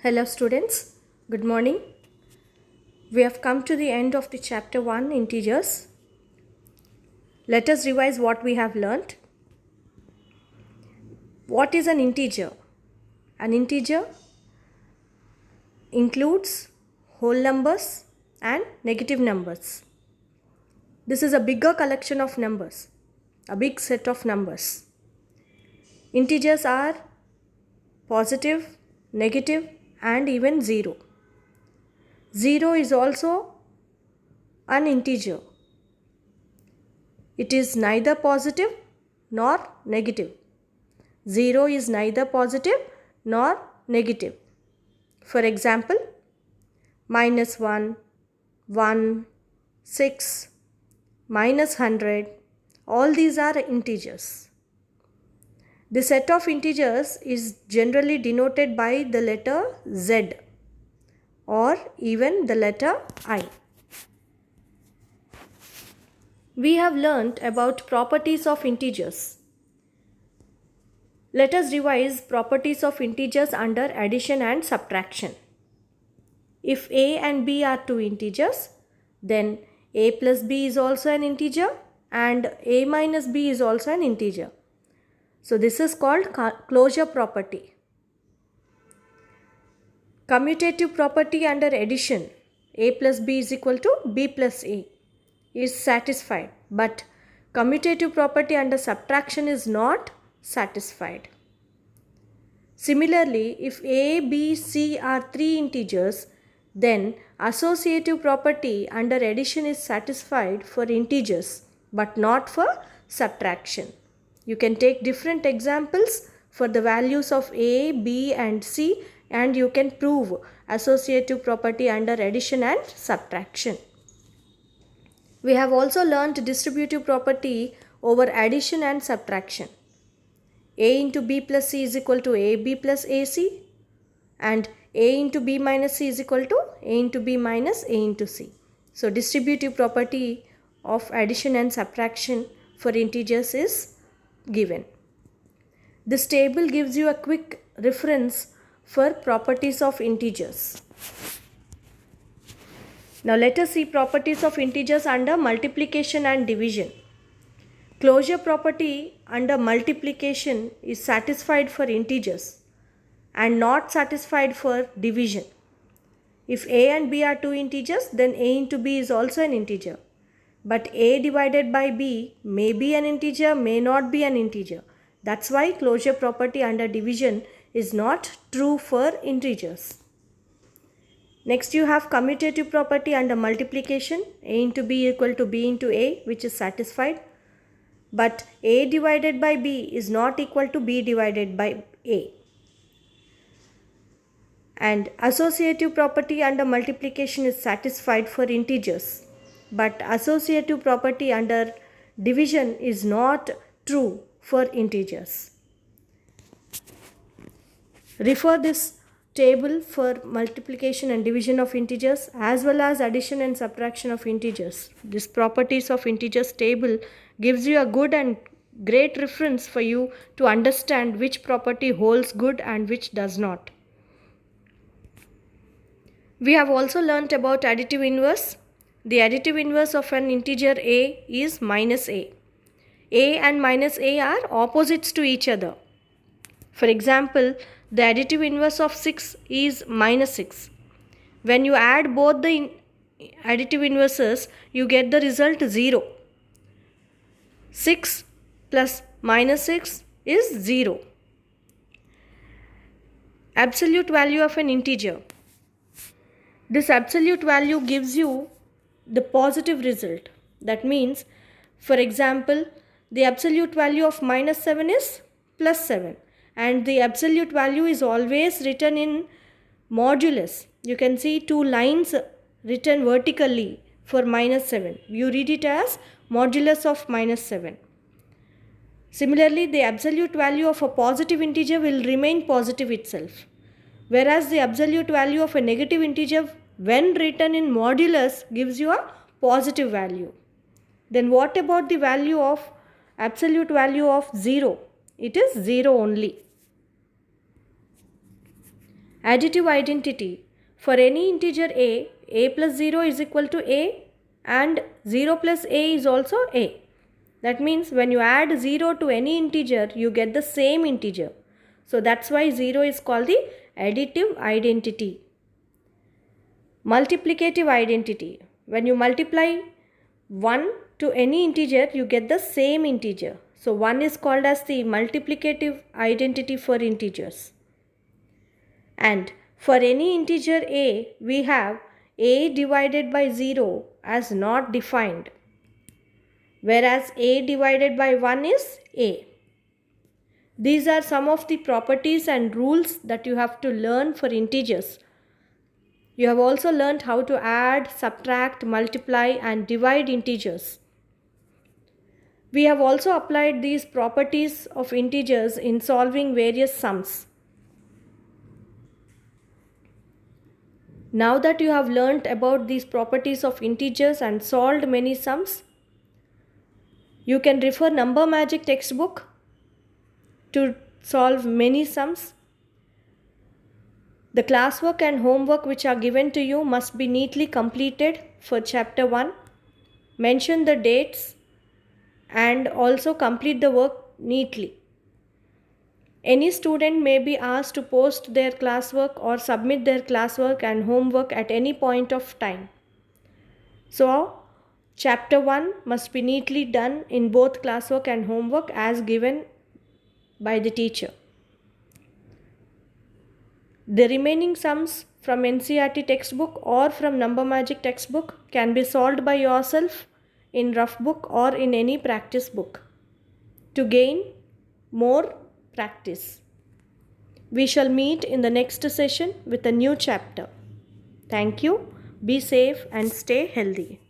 Hello students, good morning. We have come to the end of the chapter 1 integers. Let us revise what we have learnt. What is an integer? An integer includes whole numbers and negative numbers. This is a bigger collection of numbers, a big set of numbers. Integers are positive, negative and even 0. 0 is also an integer. It is neither positive nor negative. 0 is neither positive nor negative. For example, -1, 1, 6, -100, all these are integers. The set of integers is generally denoted by the letter Z or even the letter I. We have learnt about properties of integers. Let us revise properties of integers under addition and subtraction. If a and b are two integers, then a plus b is also an integer and a minus b is also an integer. So this is called closure property. Commutative property under addition, a plus b is equal to b plus a, is satisfied, but commutative property under subtraction is not satisfied. Similarly, if a, b, c are three integers, then associative property under addition is satisfied for integers but not for subtraction. You can take different examples for the values of a, b and c and you can prove associative property under addition and subtraction. We have also learnt distributive property over addition and subtraction. A into b plus c is equal to ab plus ac and a into b minus c is equal to a into b minus a into c. So distributive property of addition and subtraction for integers is given. This table gives you a quick reference for properties of integers. Now let us see properties of integers under multiplication and division. Closure property under multiplication is satisfied for integers and not satisfied for division. If a and b are two integers, then a into b is also an integer. But a divided by b may be an integer, may not be an integer. That's why closure property under division is not true for integers. Next you have commutative property under multiplication, a into b equal to b into a, which is satisfied. But a divided by b is not equal to b divided by a. And associative property under multiplication is satisfied for integers, but associative property under division is not true for integers. Refer this table for multiplication and division of integers as well as addition and subtraction of integers. This properties of integers table gives you a good and great reference for you to understand which property holds good and which does not. We have also learnt about additive inverse. The additive inverse of an integer a is minus a. A and minus a are opposites to each other. For example, the additive inverse of 6 is minus 6. When you add both the additive inverses, you get the result 0. 6 plus minus 6 is 0. Absolute value of an integer. This absolute value gives you the positive result. That means, for example, the absolute value of minus 7 is plus 7 and the absolute value is always written in modulus. You can see two lines written vertically for minus 7. You read it as modulus of minus 7. Similarly, the absolute value of a positive integer will remain positive itself, whereas the absolute value of a negative integer when written in modulus gives you a positive value. Then what about the value of absolute value of 0? It is 0 only. Additive identity. For any integer a plus 0 is equal to a and 0 plus a is also a. That means when you add 0 to any integer, you get the same integer. So that's why 0 is called the additive identity. Multiplicative identity. When you multiply 1 to any integer, you get the same integer. So 1 is called as the multiplicative identity for integers. And for any integer a, we have a divided by 0 as not defined, whereas a divided by 1 is a. These are some of the properties and rules that you have to learn for integers. You have also learned how to add, subtract, multiply and divide integers. We have also applied these properties of integers in solving various sums. Now that you have learnt about these properties of integers and solved many sums, you can refer Number Magic textbook to solve many sums. The classwork and homework which are given to you must be neatly completed for chapter 1. Mention the dates and also complete the work neatly. Any student may be asked to post their classwork or submit their classwork and homework at any point of time. So, chapter 1 must be neatly done in both classwork and homework as given by the teacher. The remaining sums from NCERT textbook or from Number Magic textbook can be solved by yourself in rough book or in any practice book to gain more practice. We shall meet in the next session with a new chapter. Thank you. Be safe and stay healthy.